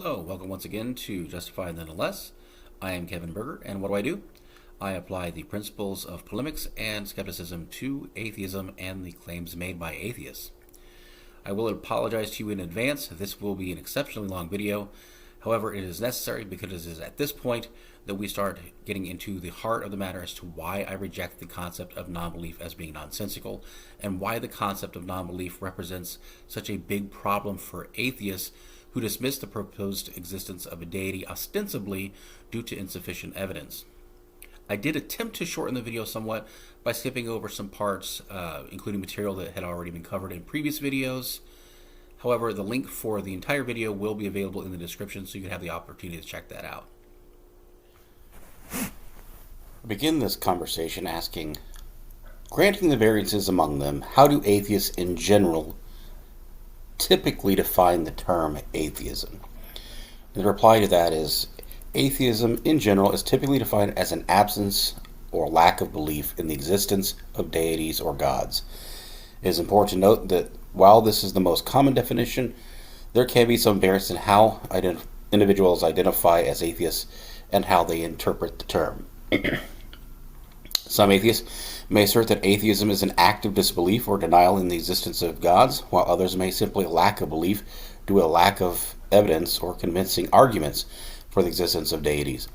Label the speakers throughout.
Speaker 1: Hello, welcome once again to Justified Nonetheless. I am Kevin Berger, and what do? I apply the principles of polemics and skepticism to atheism and the claims made by atheists. I will apologize to you in advance. This will be an exceptionally long video. However, it is necessary because it is at this point that we start getting into the heart of the matter as to why I reject the concept of non-belief as being nonsensical and why the concept of non-belief represents such a big problem for atheists who dismiss the proposed existence of a deity ostensibly due to insufficient evidence. I did attempt to shorten the video somewhat by skipping over some parts, including material that had already been covered in previous videos. However, the link for the entire video will be available in the description, so you can have the opportunity to check that out. I begin this conversation asking, granting the variances among them, how do atheists in general typically define the term atheism? The reply to that is, atheism in general is typically defined as an absence or lack of belief in the existence of deities or gods. It is important to note that while this is the most common definition, there can be some variance in how individuals identify as atheists and how they interpret the term. Some atheists may assert that atheism is an act of disbelief or denial in the existence of gods, while others may simply lack a belief due to a lack of evidence or convincing arguments for the existence of deities.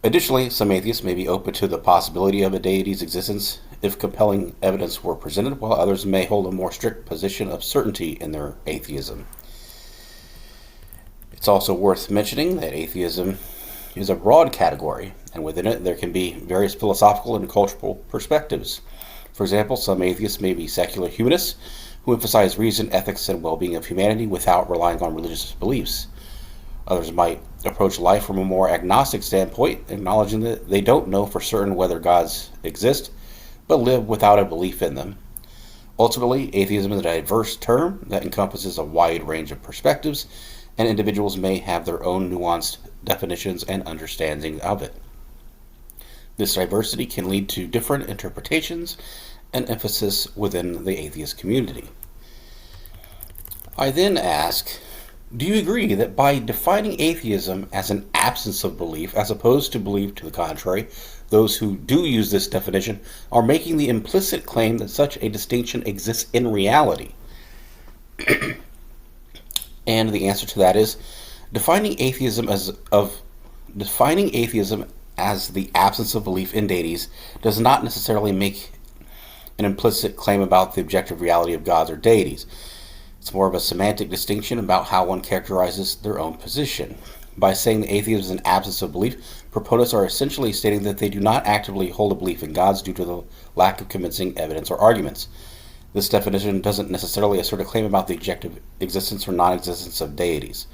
Speaker 1: Additionally, some atheists may be open to the possibility of a deity's existence if compelling evidence were presented, while others may hold a more strict position of certainty in their atheism. It's also worth mentioning that atheism is a broad category, and within it there can be various philosophical and cultural perspectives. For example, some atheists may be secular humanists who emphasize reason, ethics, and well-being of humanity without relying on religious beliefs. Others might approach life from a more agnostic standpoint, acknowledging that they don't know for certain whether gods exist, but live without a belief in them. Ultimately, atheism is a diverse term that encompasses a wide range of perspectives, and individuals may have their own nuanced definitions and understanding of it. This diversity can lead to different interpretations and emphasis within the atheist community. I then ask, do you agree that by defining atheism as an absence of belief as opposed to belief to the contrary, those who do use this definition are making the implicit claim that such a distinction exists in reality? And the answer to that is, defining atheism as the absence of belief in deities does not necessarily make an implicit claim about the objective reality of gods or deities. It's more of a semantic distinction about how one characterizes their own position. By saying that atheism is an absence of belief, proponents are essentially stating that they do not actively hold a belief in gods due to the lack of convincing evidence or arguments. This definition doesn't necessarily assert a claim about the objective existence or non-existence of deities.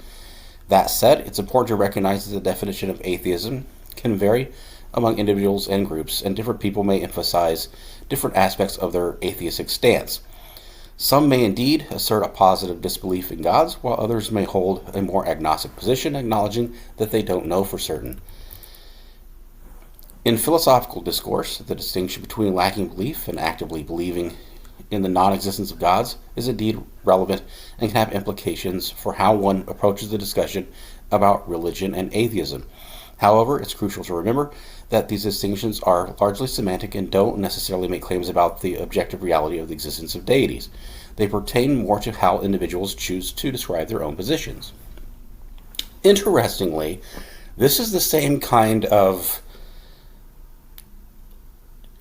Speaker 1: That said, it's important to recognize that the definition of atheism can vary among individuals and groups, and different people may emphasize different aspects of their atheistic stance. Some may indeed assert a positive disbelief in gods, while others may hold a more agnostic position, acknowledging that they don't know for certain. In philosophical discourse, the distinction between lacking belief and actively believing in the non-existence of gods is indeed relevant and can have implications for how one approaches the discussion about religion and atheism. However, it's crucial to remember that these distinctions are largely semantic and don't necessarily make claims about the objective reality of the existence of deities. They pertain more to how individuals choose to describe their own positions. Interestingly, this is the same kind of,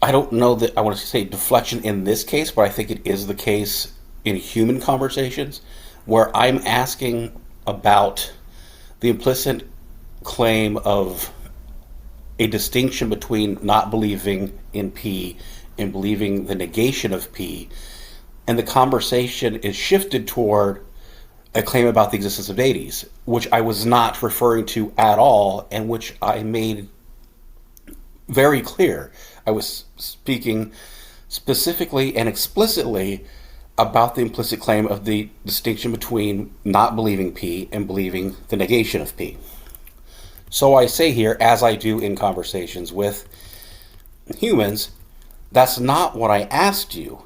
Speaker 1: I don't know that I want to say deflection in this case, but I think it is the case in human conversations, where I'm asking about the implicit claim of a distinction between not believing in P and believing the negation of P, and the conversation is shifted toward a claim about the existence of deities, which I was not referring to at all, and which I made very clear. I was speaking specifically and explicitly about the implicit claim of the distinction between not believing P and believing the negation of P. So I say here, as I do in conversations with humans, that's not what I asked you.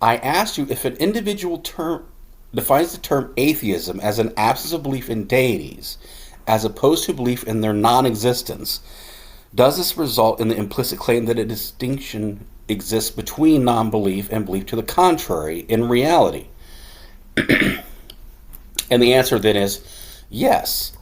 Speaker 1: I asked you if an individual defines the term atheism as an absence of belief in deities, as opposed to belief in their non-existence, does this result in the implicit claim that a distinction exists between non-belief and belief to the contrary in reality? And the answer then is yes.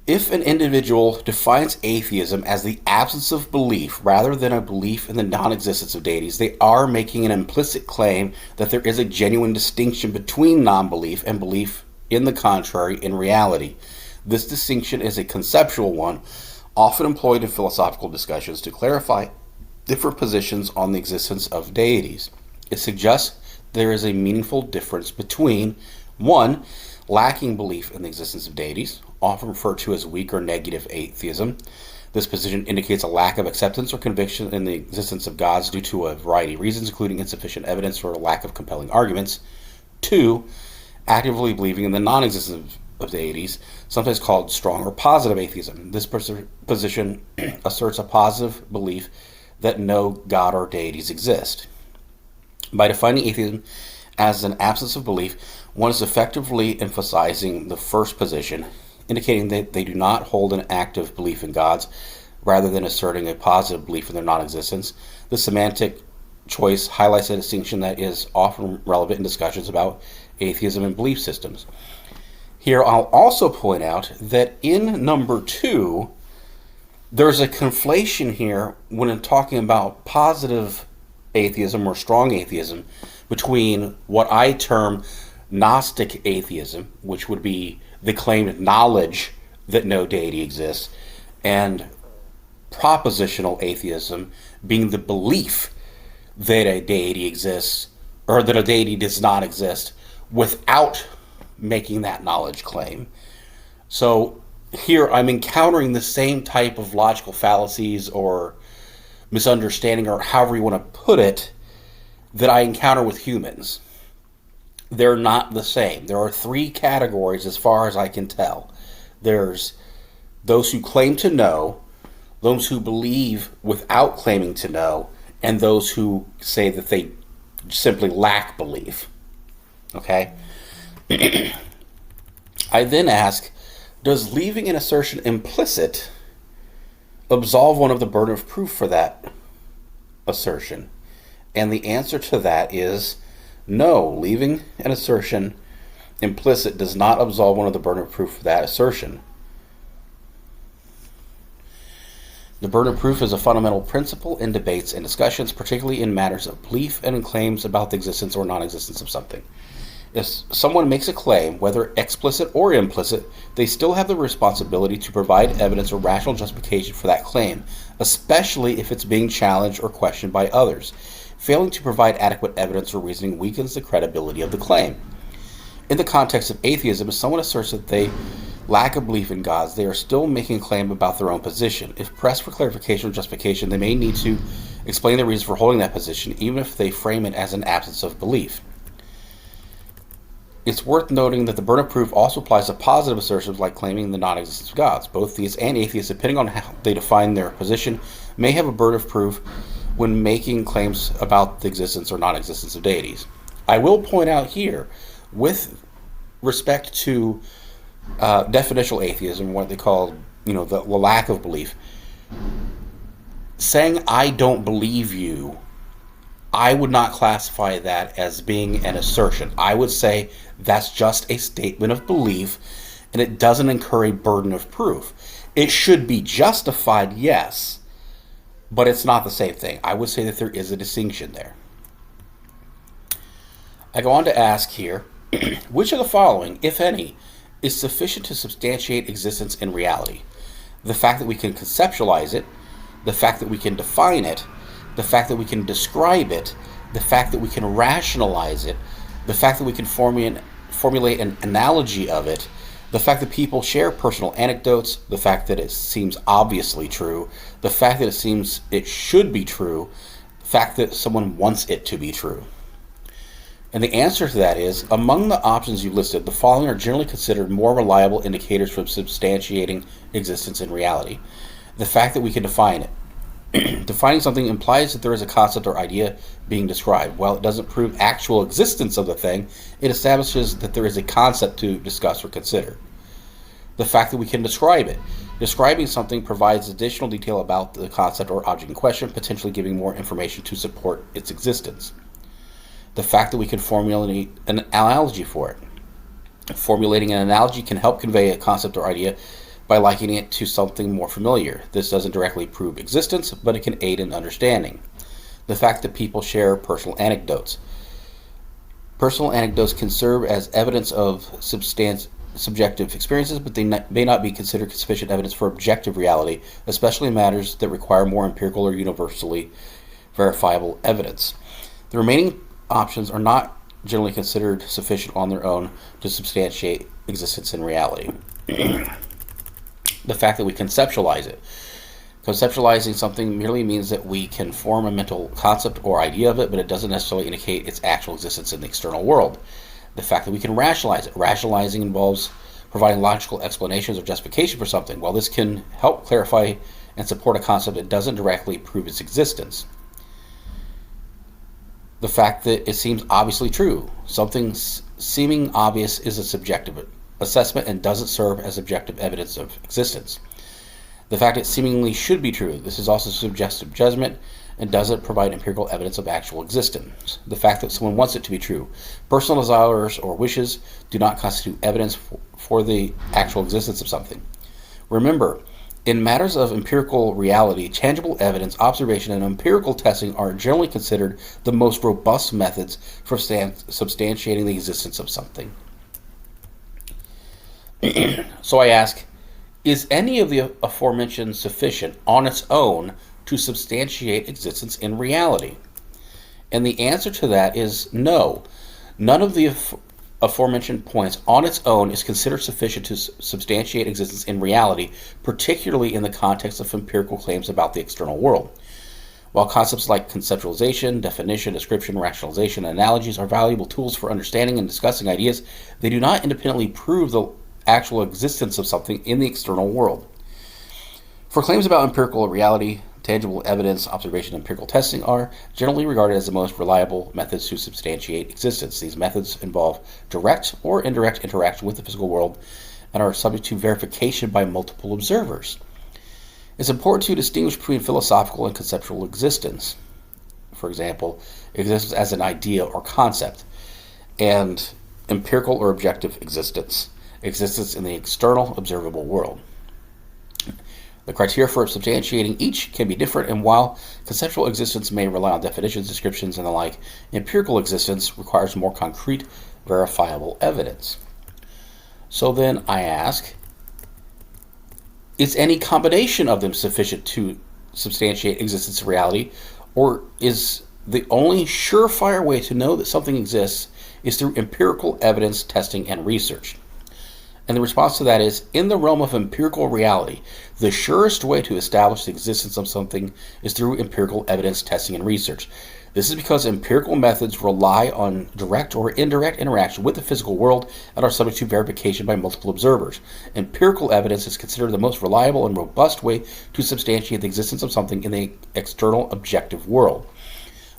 Speaker 1: If an individual defines atheism as the absence of belief rather than a belief in the non-existence of deities, they are making an implicit claim that there is a genuine distinction between non-belief and belief in the contrary in reality. This distinction is a conceptual one, often employed in philosophical discussions to clarify different positions on the existence of deities. It suggests there is a meaningful difference between 1. Lacking belief in the existence of deities, often referred to as weak or negative atheism. This position indicates a lack of acceptance or conviction in the existence of gods due to a variety of reasons, including insufficient evidence or a lack of compelling arguments. 2. Actively believing in the non-existence of deities, sometimes called strong or positive atheism. This position asserts a positive belief that no god or deities exist. By defining atheism as an absence of belief, one is effectively emphasizing the first position, indicating that they do not hold an active belief in gods, rather than asserting a positive belief in their non-existence. The semantic choice highlights a distinction that is often relevant in discussions about atheism and belief systems. Here, I'll also point out that in number 2, there's a conflation here when I'm talking about positive atheism or strong atheism between what I term Gnostic atheism, which would be the claimed knowledge that no deity exists, and propositional atheism being the belief that a deity exists or that a deity does not exist without making that knowledge claim. So here I'm encountering the same type of logical fallacies or misunderstanding, or however you want to put it, that I encounter with humans. They're not the same. There are 3 categories as far as I can tell. There's those who claim to know, those who believe without claiming to know, and those who say that they simply lack belief. Okay? I then ask, does leaving an assertion implicit absolve one of the burden of proof for that assertion? And the answer to that is no. Leaving an assertion implicit does not absolve one of the burden of proof for that assertion. The burden of proof is a fundamental principle in debates and discussions, particularly in matters of belief and in claims about the existence or non-existence of something. If someone makes a claim, whether explicit or implicit, they still have the responsibility to provide evidence or rational justification for that claim, especially if it's being challenged or questioned by others. Failing to provide adequate evidence or reasoning weakens the credibility of the claim. In the context of atheism, if someone asserts that they lack a belief in gods, they are still making a claim about their own position. If pressed for clarification or justification, they may need to explain the reasons for holding that position, even if they frame it as an absence of belief. It's worth noting that the burden of proof also applies to positive assertions like claiming the non-existence of gods. Both theists and atheists, depending on how they define their position, may have a burden of proof when making claims about the existence or non-existence of deities. I will point out here, with respect to definitional atheism, what they call, the lack of belief, saying I don't believe you, I would not classify that as being an assertion. I would say that's just a statement of belief, and it doesn't incur a burden of proof. It should be justified, yes, but it's not the same thing. I would say that there is a distinction there. I go on to ask here, which of the following, if any, is sufficient to substantiate existence in reality? The fact that we can conceptualize it, the fact that we can define it, the fact that we can describe it, the fact that we can rationalize it, the fact that we can formulate an analogy of it, the fact that people share personal anecdotes, the fact that it seems obviously true, the fact that it seems it should be true, the fact that someone wants it to be true. And the answer to that is, among the options you listed, the following are generally considered more reliable indicators for substantiating existence in reality. The fact that we can define it, Defining something implies that there is a concept or idea being described. While it doesn't prove actual existence of the thing, it establishes that there is a concept to discuss or consider. The fact that we can describe it. Describing something provides additional detail about the concept or object in question, potentially giving more information to support its existence. The fact that we can formulate an analogy for it. Formulating an analogy can help convey a concept or idea by likening it to something more familiar. This doesn't directly prove existence, but it can aid in understanding. The fact that people share personal anecdotes. Personal anecdotes can serve as evidence of subjective experiences, but they may not be considered sufficient evidence for objective reality, especially in matters that require more empirical or universally verifiable evidence. The remaining options are not generally considered sufficient on their own to substantiate existence in reality. The fact that we conceptualize it. Conceptualizing something merely means that we can form a mental concept or idea of it, but it doesn't necessarily indicate its actual existence in the external world. The fact that we can rationalize it. Rationalizing involves providing logical explanations or justification for something. While this can help clarify and support a concept, it doesn't directly prove its existence. The fact that it seems obviously true. Something seeming obvious is a subjective assessment and doesn't serve as objective evidence of existence. The fact it seemingly should be true. This is also suggestive judgment and doesn't provide empirical evidence of actual existence. The fact that someone wants it to be true. Personal desires or wishes do not constitute evidence for the actual existence of something. Remember, in matters of empirical reality, tangible evidence, observation, and empirical testing are generally considered the most robust methods for substantiating the existence of something. So I ask, is any of the aforementioned sufficient on its own to substantiate existence in reality? And the answer to that is no. None of the aforementioned points on its own is considered sufficient to substantiate existence in reality, particularly in the context of empirical claims about the external world. While concepts like conceptualization, definition, description, rationalization, and analogies are valuable tools for understanding and discussing ideas, they do not independently prove the actual existence of something in the external world. For claims about empirical reality, tangible evidence, observation, and empirical testing are generally regarded as the most reliable methods to substantiate existence. These methods involve direct or indirect interaction with the physical world and are subject to verification by multiple observers. It's important to distinguish between philosophical and conceptual existence. For example, existence as an idea or concept, and empirical or objective existence in the external observable world. The criteria for substantiating each can be different, and while conceptual existence may rely on definitions, descriptions, and the like, empirical existence requires more concrete, verifiable evidence. So then I ask, is any combination of them sufficient to substantiate existence in reality, or is the only surefire way to know that something exists is through empirical evidence, testing, and research? And the response to that is, in the realm of empirical reality, the surest way to establish the existence of something is through empirical evidence, testing, and research. This is because empirical methods rely on direct or indirect interaction with the physical world and are subject to verification by multiple observers. Empirical evidence is considered the most reliable and robust way to substantiate the existence of something in the external objective world.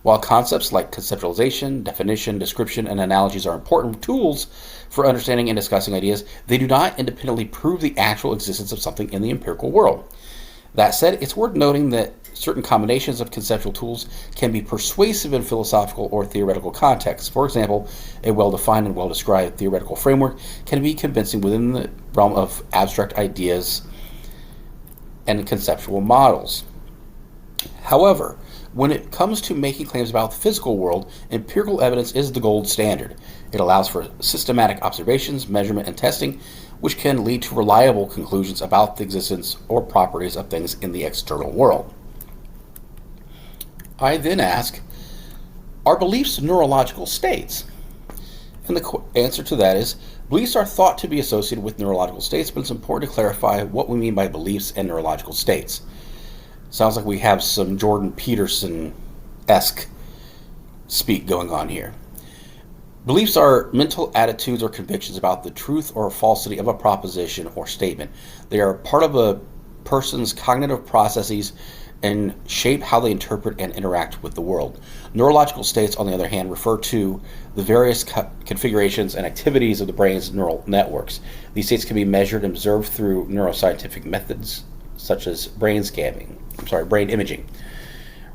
Speaker 1: While concepts like conceptualization, definition, description, and analogies are important tools for understanding and discussing ideas, they do not independently prove the actual existence of something in the empirical world. That said, it's worth noting that certain combinations of conceptual tools can be persuasive in philosophical or theoretical contexts. For example, a well-defined and well-described theoretical framework can be convincing within the realm of abstract ideas and conceptual models. However, when it comes to making claims about the physical world, empirical evidence is the gold standard. It allows for systematic observations, measurement, and testing, which can lead to reliable conclusions about the existence or properties of things in the external world. I then ask, are beliefs neurological states? And the answer to that is, beliefs are thought to be associated with neurological states, but it's important to clarify what we mean by beliefs and neurological states. Sounds like we have some Jordan Peterson-esque speak going on here. Beliefs are mental attitudes or convictions about the truth or falsity of a proposition or statement. They are part of a person's cognitive processes and shape how they interpret and interact with the world. Neurological states, on the other hand, refer to the various configurations and activities of the brain's neural networks. These states can be measured and observed through neuroscientific methods such as brain imaging.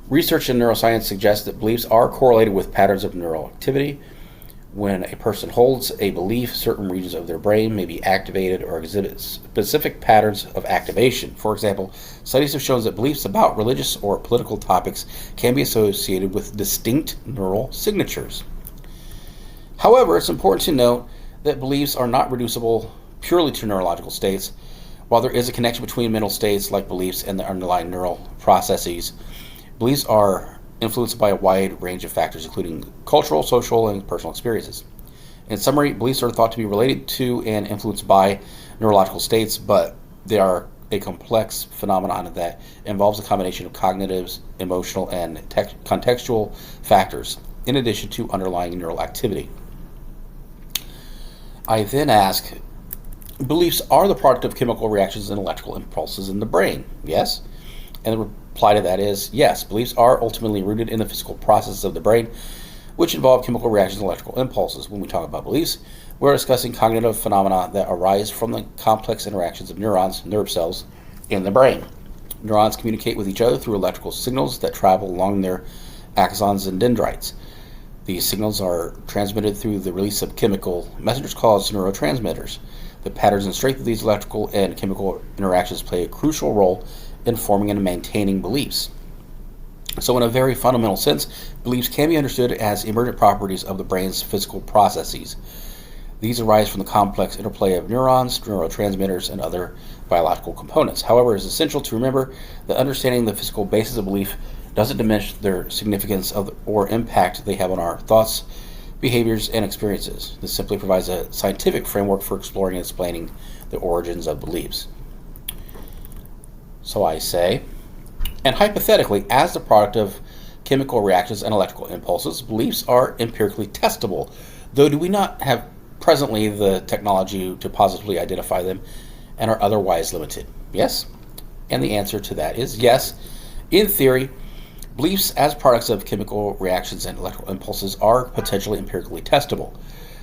Speaker 1: Research in neuroscience suggests that beliefs are correlated with patterns of neural activity. When a person holds a belief, certain regions of their brain may be activated or exhibit specific patterns of activation. For example, studies have shown that beliefs about religious or political topics can be associated with distinct neural signatures. However, it's important to note that beliefs are not reducible purely to neurological states. While there is a connection between mental states like beliefs and the underlying neural processes, beliefs are influenced by a wide range of factors, including cultural, social, and personal experiences. In summary, beliefs are thought to be related to and influenced by neurological states, but they are a complex phenomenon that involves a combination of cognitive, emotional, and contextual factors, in addition to underlying neural activity. I then ask, beliefs are the product of chemical reactions and electrical impulses in the brain, yes? And the reply to that is yes, beliefs are ultimately rooted in the physical processes of the brain, which involve chemical reactions and electrical impulses. When we talk about beliefs, we're discussing cognitive phenomena that arise from the complex interactions of neurons, nerve cells, in the brain. Neurons communicate with each other through electrical signals that travel along their axons and dendrites. These signals are transmitted through the release of chemical messengers called neurotransmitters. The patterns and strength of these electrical and chemical interactions play a crucial role in forming and maintaining beliefs. So in a very fundamental sense, beliefs can be understood as emergent properties of the brain's physical processes. These arise from the complex interplay of neurons, neurotransmitters, and other biological components. However, it is essential to remember that understanding the physical basis of belief doesn't diminish their significance or impact they have on our thoughts, behaviors, and experiences. This simply provides a scientific framework for exploring and explaining the origins of beliefs. So I say, and hypothetically, as the product of chemical reactions and electrical impulses, beliefs are empirically testable, though do we not have presently the technology to positively identify them and are otherwise limited? Yes? And the answer to that is yes. In theory, beliefs as products of chemical reactions and electrical impulses are potentially empirically testable.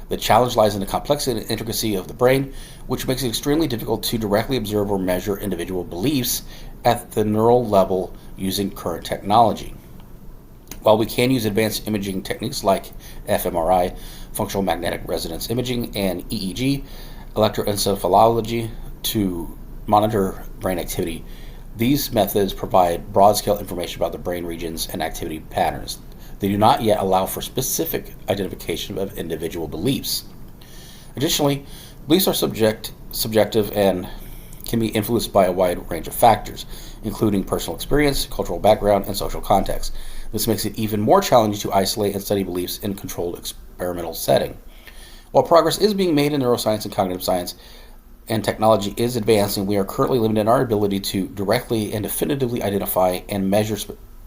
Speaker 1: The challenge lies in the complexity and intricacy of the brain, which makes it extremely difficult to directly observe or measure individual beliefs at the neural level using current technology. While we can use advanced imaging techniques like fMRI, functional magnetic resonance imaging, and EEG, electroencephalology, to monitor brain activity, these methods provide broad-scale information about the brain regions and activity patterns. They do not yet allow for specific identification of individual beliefs. Additionally, beliefs are subjective and can be influenced by a wide range of factors, including personal experience, cultural background, and social context. This makes it even more challenging to isolate and study beliefs in a controlled experimental setting. While progress is being made in neuroscience and cognitive science, and technology is advancing, we are currently limited in our ability to directly and definitively identify and measure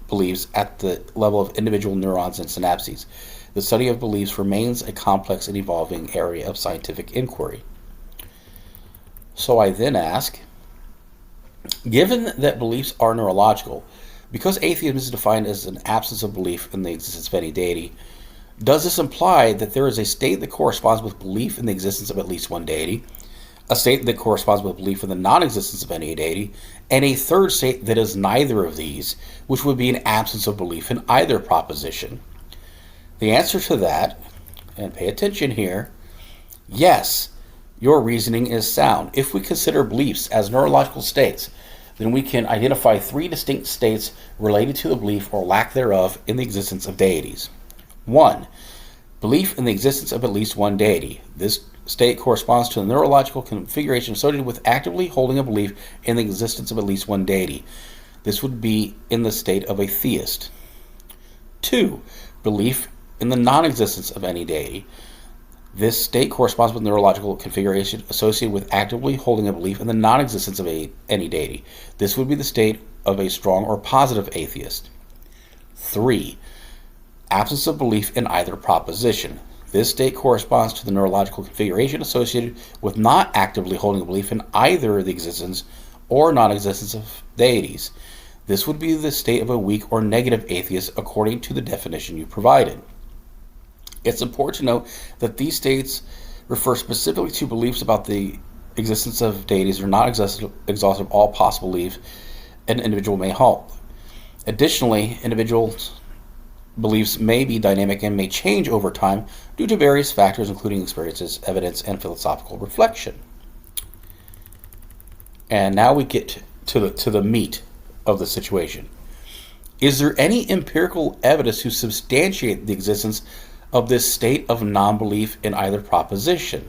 Speaker 1: beliefs at the level of individual neurons and synapses. The study of beliefs remains a complex and evolving area of scientific inquiry. So I then ask, given that beliefs are neurological, because atheism is defined as an absence of belief in the existence of any deity, does this imply that there is a state that corresponds with belief in the existence of at least one deity, a state that corresponds with belief in the non-existence of any deity, and a third state that is neither of these, which would be an absence of belief in either proposition? The answer to that, and pay attention here, yes, your reasoning is sound. If we consider beliefs as neurological states, then we can identify three distinct states related to the belief or lack thereof in the existence of deities. 1. Belief in the existence of at least one deity. This state corresponds to a neurological configuration associated with actively holding a belief in the existence of at least one deity. This would be in the state of a theist. 2. Belief in the non-existence of any deity. This state corresponds with neurological configuration associated with actively holding a belief in the non-existence of any deity. This would be the state of a strong or positive atheist. 3. Absence of belief in either proposition. This state corresponds to the neurological configuration associated with not actively holding a belief in either the existence or non-existence of deities. This would be the state of a weak or negative atheist according to the definition you provided. It's important to note that these states refer specifically to beliefs about the existence of deities or not exhaustive all possible beliefs an individual may hold. Additionally, individuals' beliefs may be dynamic and may change over time due to various factors, including experiences, evidence, and philosophical reflection. And now we get to the meat of the situation. Is there any empirical evidence to substantiate the existence of this state of non-belief in either proposition?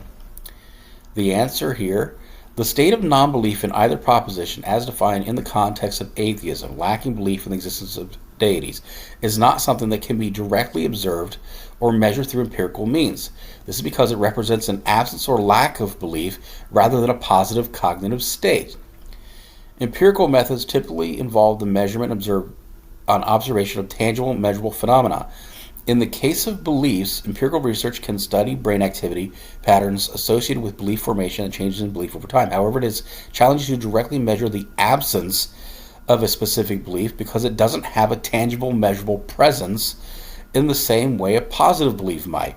Speaker 1: The answer here, the state of non-belief in either proposition, as defined in the context of atheism, lacking belief in the existence of deities, is not something that can be directly observed or measured through empirical means. This is because it represents an absence or lack of belief rather than a positive cognitive state. Empirical methods typically involve the measurement on observation of tangible, measurable phenomena. In the case of beliefs, empirical research can study brain activity patterns associated with belief formation and changes in belief over time. However, it is challenging to directly measure the absence of a specific belief because it doesn't have a tangible, measurable presence in the same way a positive belief might.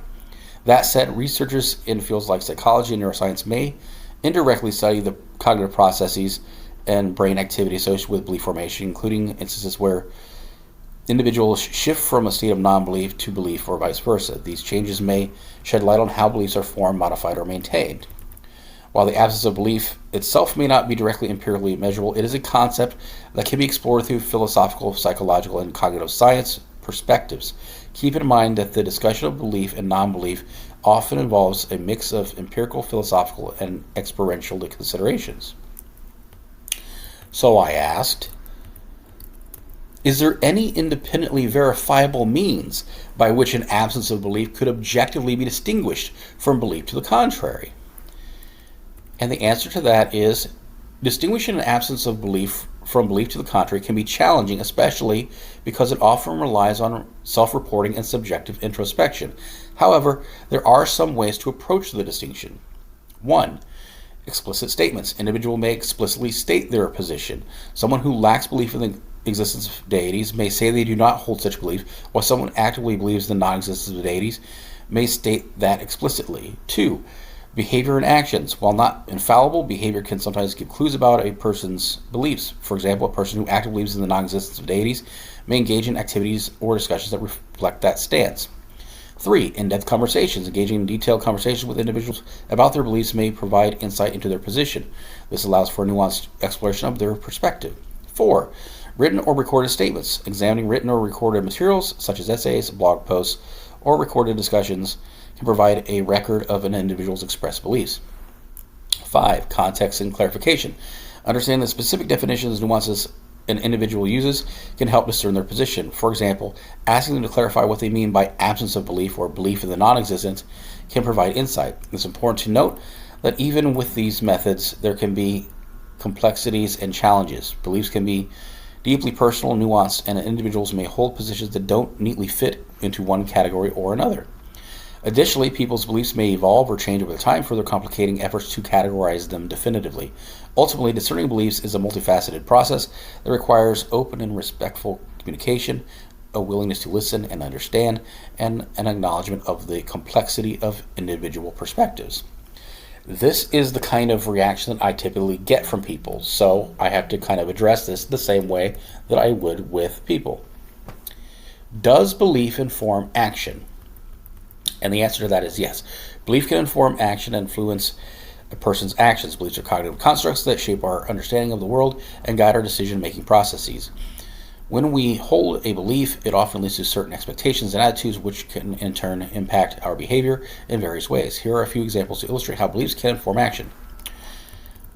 Speaker 1: That said, researchers in fields like psychology and neuroscience may indirectly study the cognitive processes and brain activity associated with belief formation, including instances where individuals shift from a state of non-belief to belief or vice versa. These changes may shed light on how beliefs are formed, modified, or maintained. While the absence of belief itself may not be directly empirically measurable, it is a concept that can be explored through philosophical, psychological, and cognitive science perspectives. Keep in mind that the discussion of belief and non-belief often involves a mix of empirical, philosophical, and experiential considerations. So I asked, is there any independently verifiable means by which an absence of belief could objectively be distinguished from belief to the contrary? And the answer to that is, distinguishing an absence of belief from belief to the contrary can be challenging, especially because it often relies on self-reporting and subjective introspection. However, there are some ways to approach the distinction. 1. Explicit statements. Individual may explicitly state their position. Someone who lacks belief in the existence of deities may say they do not hold such belief, while someone actively believes in the non-existence of deities may state that explicitly. 2. Behavior and actions. While not infallible, behavior can sometimes give clues about a person's beliefs. For example, a person who actively believes in the non-existence of deities may engage in activities or discussions that reflect that stance. 3. In-depth conversations. Engaging in detailed conversations with individuals about their beliefs may provide insight into their position. This allows for a nuanced exploration of their perspective. 4. Written or recorded statements. Examining written or recorded materials, such as essays, blog posts, or recorded discussions, can provide a record of an individual's expressed beliefs. 5. Context and clarification. Understanding the specific definitions and nuances an individual uses can help discern their position. For example, asking them to clarify what they mean by absence of belief or belief in the non-existent can provide insight. It's important to note that even with these methods, there can be complexities and challenges. Beliefs can be deeply personal, nuanced, and individuals may hold positions that don't neatly fit into one category or another. Additionally, people's beliefs may evolve or change over time, further complicating efforts to categorize them definitively. Ultimately, discerning beliefs is a multifaceted process that requires open and respectful communication, a willingness to listen and understand, and an acknowledgement of the complexity of individual perspectives. This is the kind of reaction that I typically get from people, so I have to kind of address this the same way that I would with people. Does belief inform action? And the answer to that is yes. Belief can inform action and influence a person's actions. Beliefs are cognitive constructs that shape our understanding of the world and guide our decision-making processes. When we hold a belief, it often leads to certain expectations and attitudes, which can in turn impact our behavior in various ways. Here are a few examples to illustrate how beliefs can inform action.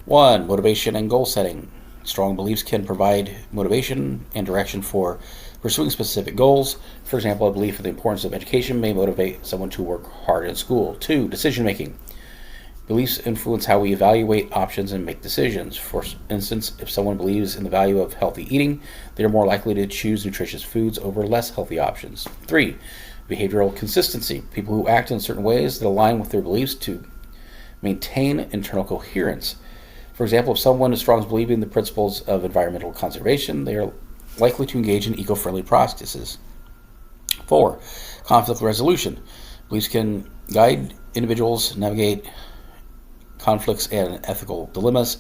Speaker 1: 1. Motivation and goal setting. Strong beliefs can provide motivation and direction for pursuing specific goals. For example, a belief in the importance of education may motivate someone to work hard in school. 2. Decision making. Beliefs influence how we evaluate options and make decisions. For instance, if someone believes in the value of healthy eating, they are more likely to choose nutritious foods over less healthy options. 3. Behavioral consistency. People who act in certain ways that align with their beliefs to maintain internal coherence. For example, if someone is strong believing the principles of environmental conservation, they are likely to engage in eco-friendly practices. 4. Conflict resolution. Beliefs can guide individuals navigate conflicts and ethical dilemmas.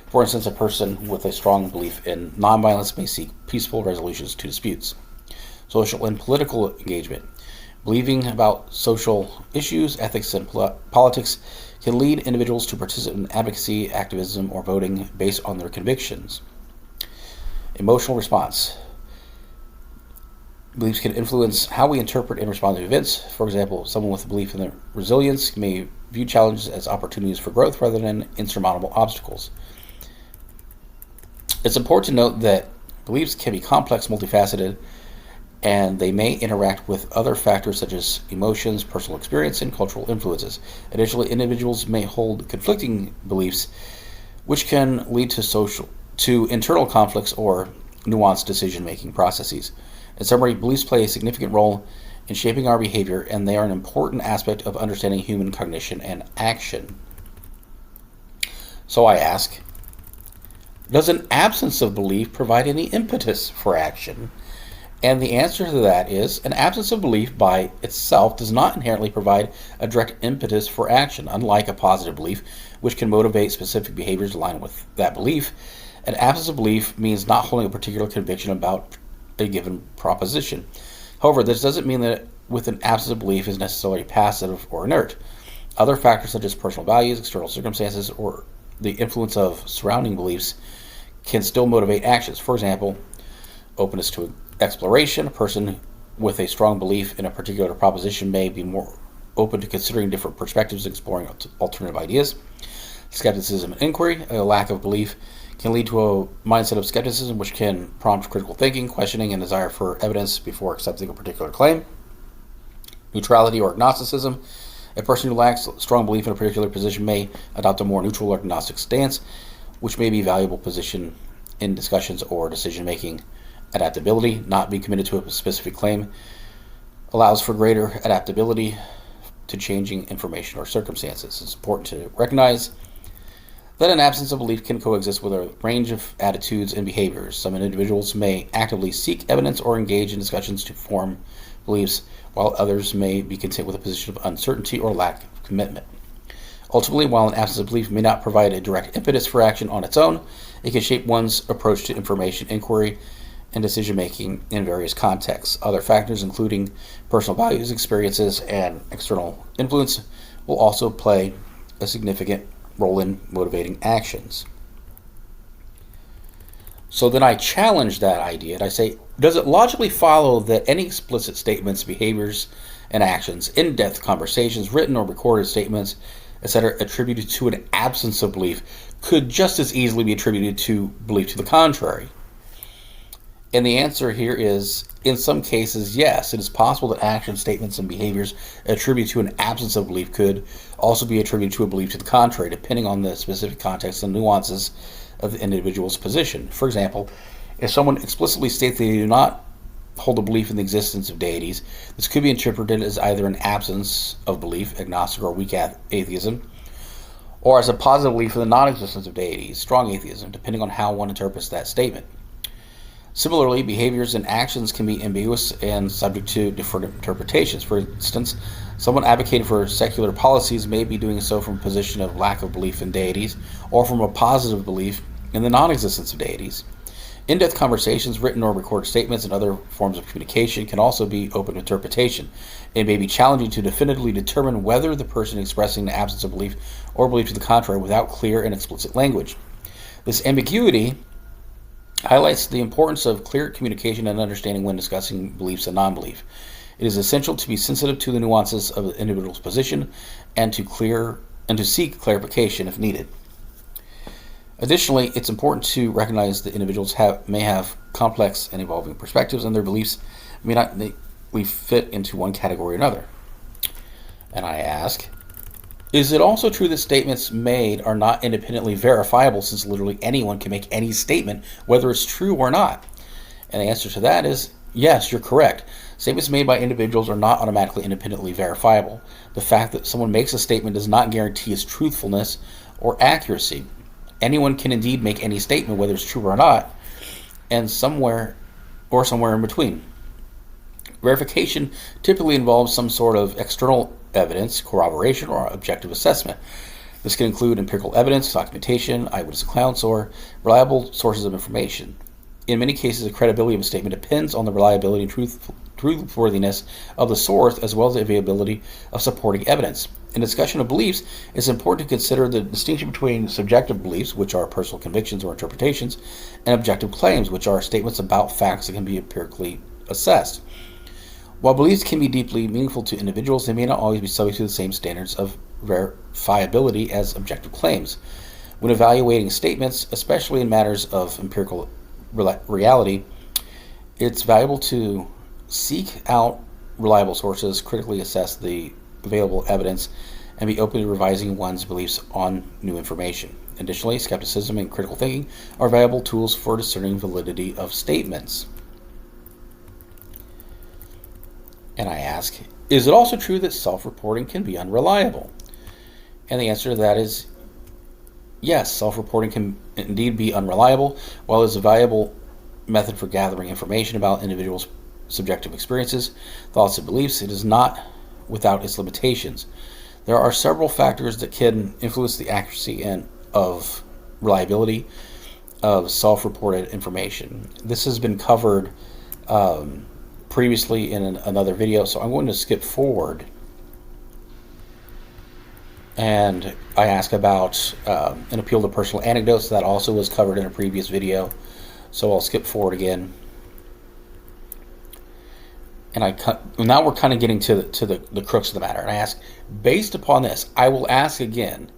Speaker 1: For instance, a person with a strong belief in nonviolence may seek peaceful resolutions to disputes. Social and political engagement. Believing about social issues, ethics, and politics can lead individuals to participate in advocacy, activism, or voting based on their convictions. Emotional response. Beliefs can influence how we interpret and respond to events. For example, someone with a belief in their resilience may view challenges as opportunities for growth rather than insurmountable obstacles. It's important to note that beliefs can be complex, multifaceted, and they may interact with other factors such as emotions, personal experience, and cultural influences. Additionally, individuals may hold conflicting beliefs, which can lead to internal conflicts or nuanced decision-making processes. In summary, beliefs play a significant role in shaping our behavior, and they are an important aspect of understanding human cognition and action. So I ask, does an absence of belief provide any impetus for action? And the answer to that is, an absence of belief by itself does not inherently provide a direct impetus for action. Unlike a positive belief, which can motivate specific behaviors aligned with that belief, an absence of belief means not holding a particular conviction about a given proposition. However, this doesn't mean that with an absence of belief is necessarily passive or inert. Other factors such as personal values, external circumstances, or the influence of surrounding beliefs can still motivate actions. For example, openness to exploration. A person with a strong belief in a particular proposition may be more open to considering different perspectives, exploring alternative ideas. Skepticism and inquiry. A lack of belief can lead to a mindset of skepticism, which can prompt critical thinking, questioning, and desire for evidence before accepting a particular claim. Neutrality or agnosticism. A person who lacks strong belief in a particular position may adopt a more neutral or agnostic stance, which may be a valuable position in discussions or decision-making. Adaptability, not being committed to a specific claim, allows for greater adaptability to changing information or circumstances. It's important to recognize that an absence of belief can coexist with a range of attitudes and behaviors. Some individuals may actively seek evidence or engage in discussions to form beliefs, while others may be content with a position of uncertainty or lack of commitment. Ultimately, while an absence of belief may not provide a direct impetus for action on its own, it can shape one's approach to information inquiry and decision-making in various contexts. Other factors, including personal values, experiences, and external influence, will also play a significant role in motivating actions. So then I challenge that idea and I say, does it logically follow that any explicit statements, behaviors, and actions, in-depth conversations, written or recorded statements, etc., attributed to an absence of belief could just as easily be attributed to belief to the contrary? And the answer here is, in some cases, yes. It is possible that actions, statements, and behaviors attributed to an absence of belief could also be attributed to a belief to the contrary, depending on the specific context and nuances of the individual's position. For example, if someone explicitly states they do not hold a belief in the existence of deities, this could be interpreted as either an absence of belief, agnostic or weak atheism, or as a positive belief in the non-existence of deities, strong atheism, depending on how one interprets that statement. Similarly, behaviors and actions can be ambiguous and subject to different interpretations. For instance, someone advocating for secular policies may be doing so from a position of lack of belief in deities or from a positive belief in the non-existence of deities. In-depth conversations, written or recorded statements, and other forms of communication can also be open to interpretation. It may be challenging to definitively determine whether the person expressing the absence of belief or belief to the contrary without clear and explicit language. This ambiguity highlights the importance of clear communication and understanding when discussing beliefs and non-belief. It is essential to be sensitive to the nuances of the individual's position and to seek clarification if needed. Additionally, it's important to recognize that individuals may have complex and evolving perspectives, and their beliefs may not fit into one category or another. And I ask, is it also true that statements made are not independently verifiable, since literally anyone can make any statement, whether it's true or not? And the answer to that is yes, you're correct. Statements made by individuals are not automatically independently verifiable. The fact that someone makes a statement does not guarantee its truthfulness or accuracy. Anyone can indeed make any statement, whether it's true or not, and somewhere or somewhere in between. Verification typically involves some sort of external evidence, corroboration, or objective assessment. This can include empirical evidence, documentation, eyewitness accounts, or reliable sources of information. In many cases, the credibility of a statement depends on the reliability and truthworthiness of the source, as well as the availability of supporting evidence. In discussion of beliefs, it's important to consider the distinction between subjective beliefs, which are personal convictions or interpretations, and objective claims, which are statements about facts that can be empirically assessed. While beliefs can be deeply meaningful to individuals, they may not always be subject to the same standards of verifiability as objective claims. When evaluating statements, especially in matters of empirical reality, it's valuable to seek out reliable sources, critically assess the available evidence, and be open to revising one's beliefs on new information. Additionally, skepticism and critical thinking are valuable tools for discerning validity of statements. And I ask, is it also true that self-reporting can be unreliable? And the answer to that is yes, self-reporting can indeed be unreliable. While it is a valuable method for gathering information about individuals' subjective experiences, thoughts, and beliefs, it is not without its limitations. There are several factors that can influence the accuracy and of reliability of self-reported information. This has been covered previously in another video, so I'm going to skip forward. And I ask about an appeal to personal anecdotes. That also was covered in a previous video, so I'll skip forward again. And now we're kind of getting to the crux of the matter. And I ask, based upon this, I will ask again,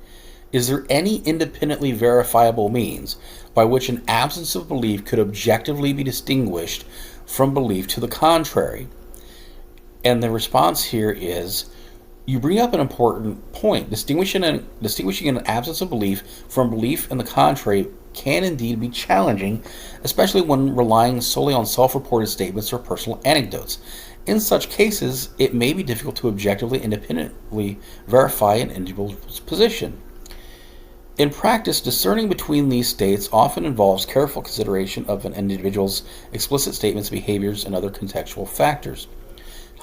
Speaker 1: is there any independently verifiable means by which an absence of belief could objectively be distinguished from belief to the contrary? And the response here is, you bring up an important point. Distinguishing an absence of belief from belief in the contrary can indeed be challenging, especially when relying solely on self-reported statements or personal anecdotes. In such cases, it may be difficult to objectively, independently verify an individual's position. In practice, discerning between these states often involves careful consideration of an individual's explicit statements, behaviors, and other contextual factors.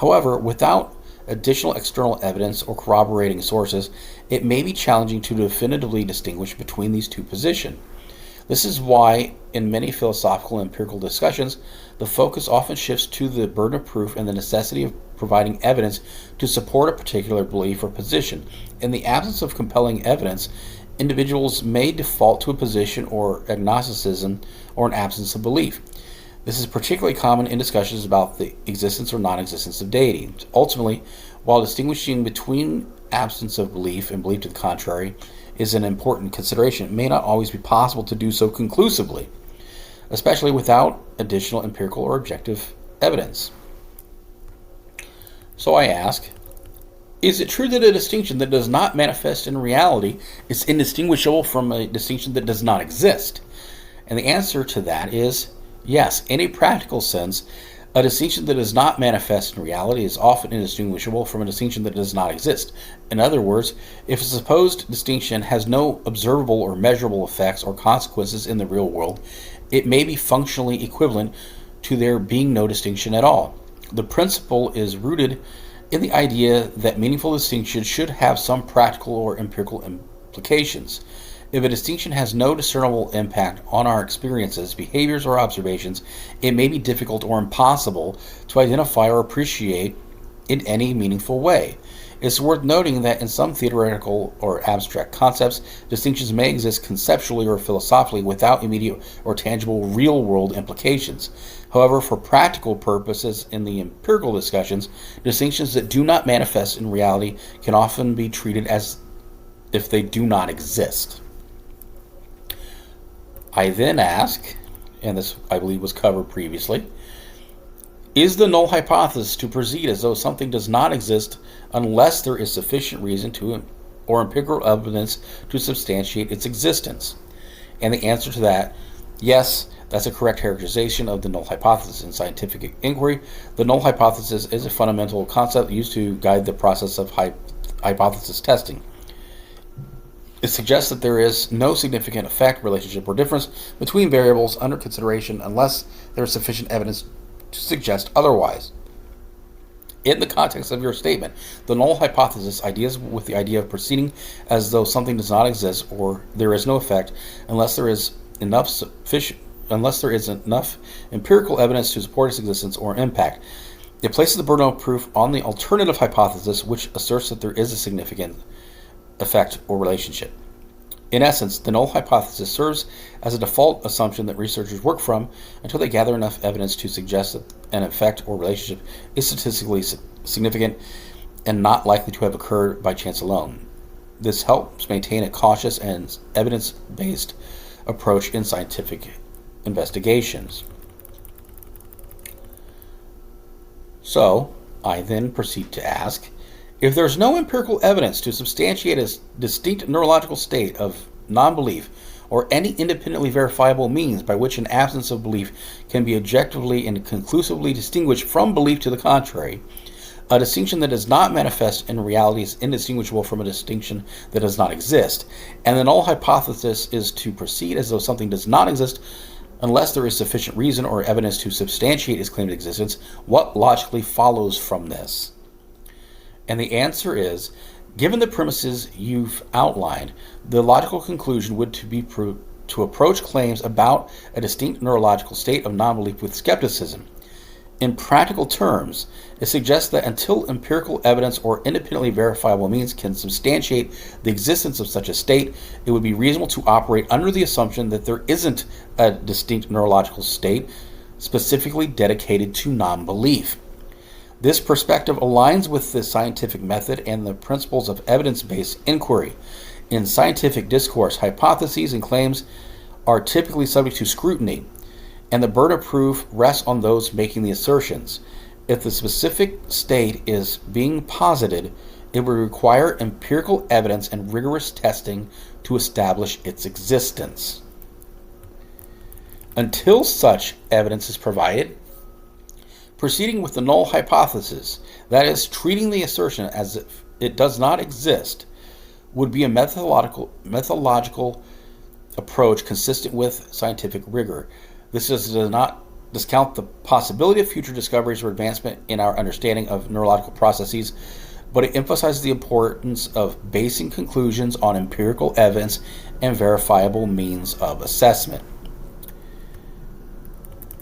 Speaker 1: However, without additional external evidence or corroborating sources, it may be challenging to definitively distinguish between these two positions. This is why, in many philosophical and empirical discussions, the focus often shifts to the burden of proof and the necessity of providing evidence to support a particular belief or position. In the absence of compelling evidence, individuals may default to a position or agnosticism or an absence of belief. This is particularly common in discussions about the existence or non-existence of deity. Ultimately, while distinguishing between absence of belief and belief to the contrary is an important consideration, it may not always be possible to do so conclusively, especially without additional empirical or objective evidence. So I ask, is it true that a distinction that does not manifest in reality is indistinguishable from a distinction that does not exist? And the answer to that is yes. In a practical sense, a distinction that does not manifest in reality is often indistinguishable from a distinction that does not exist. In other words, if a supposed distinction has no observable or measurable effects or consequences in the real world, it may be functionally equivalent to there being no distinction at all. The principle is rooted in the idea that meaningful distinction should have some practical or empirical implications. If a distinction has no discernible impact on our experiences, behaviors, or observations, it may be difficult or impossible to identify or appreciate in any meaningful way. It's worth noting that in some theoretical or abstract concepts, distinctions may exist conceptually or philosophically without immediate or tangible real-world implications. However, for practical purposes in the empirical discussions, distinctions that do not manifest in reality can often be treated as if they do not exist. I then ask, and this I believe was covered previously, is the null hypothesis to proceed as though something does not exist unless there is sufficient reason to or empirical evidence to substantiate its existence? And the answer to that, yes, that's a correct characterization of the null hypothesis in scientific inquiry. The null hypothesis is a fundamental concept used to guide the process of hypothesis testing. It suggests that there is no significant effect, relationship, or difference between variables under consideration unless there is sufficient evidence to suggest otherwise. In the context of your statement, the null hypothesis ideas with the idea of proceeding as though something does not exist or there is no effect unless there is enough empirical evidence to support its existence or impact. It places the burden of proof on the alternative hypothesis, which asserts that there is a significant effect or relationship. In essence, the null hypothesis serves as a default assumption that researchers work from until they gather enough evidence to suggest that an effect or relationship is statistically significant and not likely to have occurred by chance alone. This helps maintain a cautious and evidence-based approach in scientific investigations. So, I then proceed to ask, if there's no empirical evidence to substantiate a distinct neurological state of non-belief or any independently verifiable means by which an absence of belief can be objectively and conclusively distinguished from belief to the contrary, a distinction that does not manifest in reality is indistinguishable from a distinction that does not exist, and the null hypothesis is to proceed as though something does not exist unless there is sufficient reason or evidence to substantiate its claimed existence, what logically follows from this? And the answer is, given the premises you've outlined, the logical conclusion would be to approach claims about a distinct neurological state of non-belief with skepticism. In practical terms, it suggests that until empirical evidence or independently verifiable means can substantiate the existence of such a state, it would be reasonable to operate under the assumption that there isn't a distinct neurological state specifically dedicated to non-belief. This perspective aligns with the scientific method and the principles of evidence-based inquiry. In scientific discourse, hypotheses and claims are typically subject to scrutiny, and the burden of proof rests on those making the assertions. If the specific state is being posited, it would require empirical evidence and rigorous testing to establish its existence. Until such evidence is provided, proceeding with the null hypothesis, that is, treating the assertion as if it does not exist, would be a methodological approach consistent with scientific rigor. This does not discount the possibility of future discoveries or advancement in our understanding of neurological processes, but it emphasizes the importance of basing conclusions on empirical evidence and verifiable means of assessment.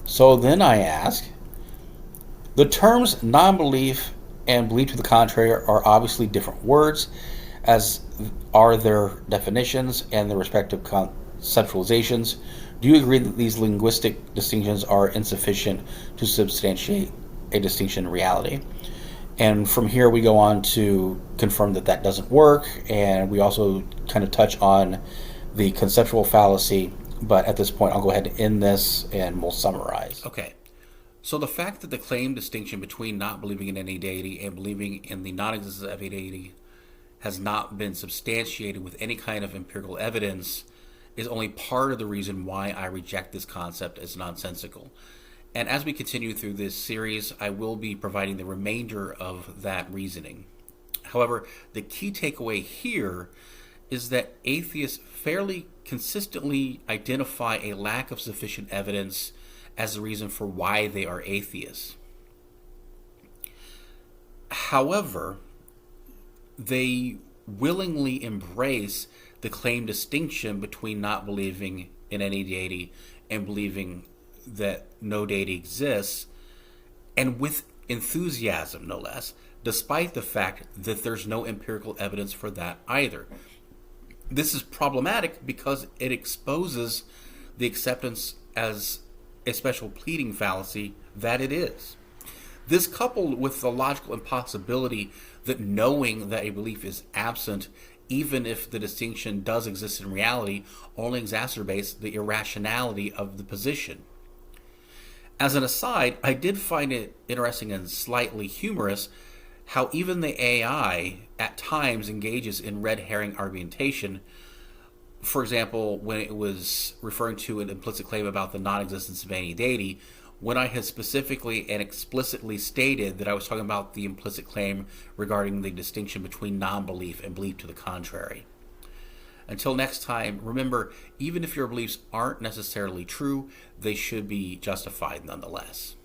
Speaker 1: So then I ask, the terms non-belief and belief to the contrary are obviously different words, as are their definitions and their respective conceptualizations. Do you agree that these linguistic distinctions are insufficient to substantiate a distinction in reality? And from here we go on to confirm that that doesn't work, and we also kind of touch on the conceptual fallacy, but at this point I'll go ahead and end this and we'll summarize.
Speaker 2: Okay. So the fact that the claimed distinction between not believing in any deity and believing in the non-existence of a deity has not been substantiated with any kind of empirical evidence is only part of the reason why I reject this concept as nonsensical. And as we continue through this series, I will be providing the remainder of that reasoning. However, the key takeaway here is that atheists fairly consistently identify a lack of sufficient evidence as the reason for why they are atheists. However, they willingly embrace the claimed distinction between not believing in any deity and believing that no deity exists, and with enthusiasm, no less, despite the fact that there's no empirical evidence for that either. This is problematic because it exposes the acceptance as a special pleading fallacy that it is. This, coupled with the logical impossibility that knowing that a belief is absent, even if the distinction does exist in reality, only exacerbates the irrationality of the position. As an aside, I did find it interesting and slightly humorous how even the AI at times engages in red herring argumentation. For example, when it was referring to an implicit claim about the non-existence of any deity, when I had specifically and explicitly stated that I was talking about the implicit claim regarding the distinction between non-belief and belief to the contrary. Until next time, remember, even if your beliefs aren't necessarily true, they should be justified nonetheless.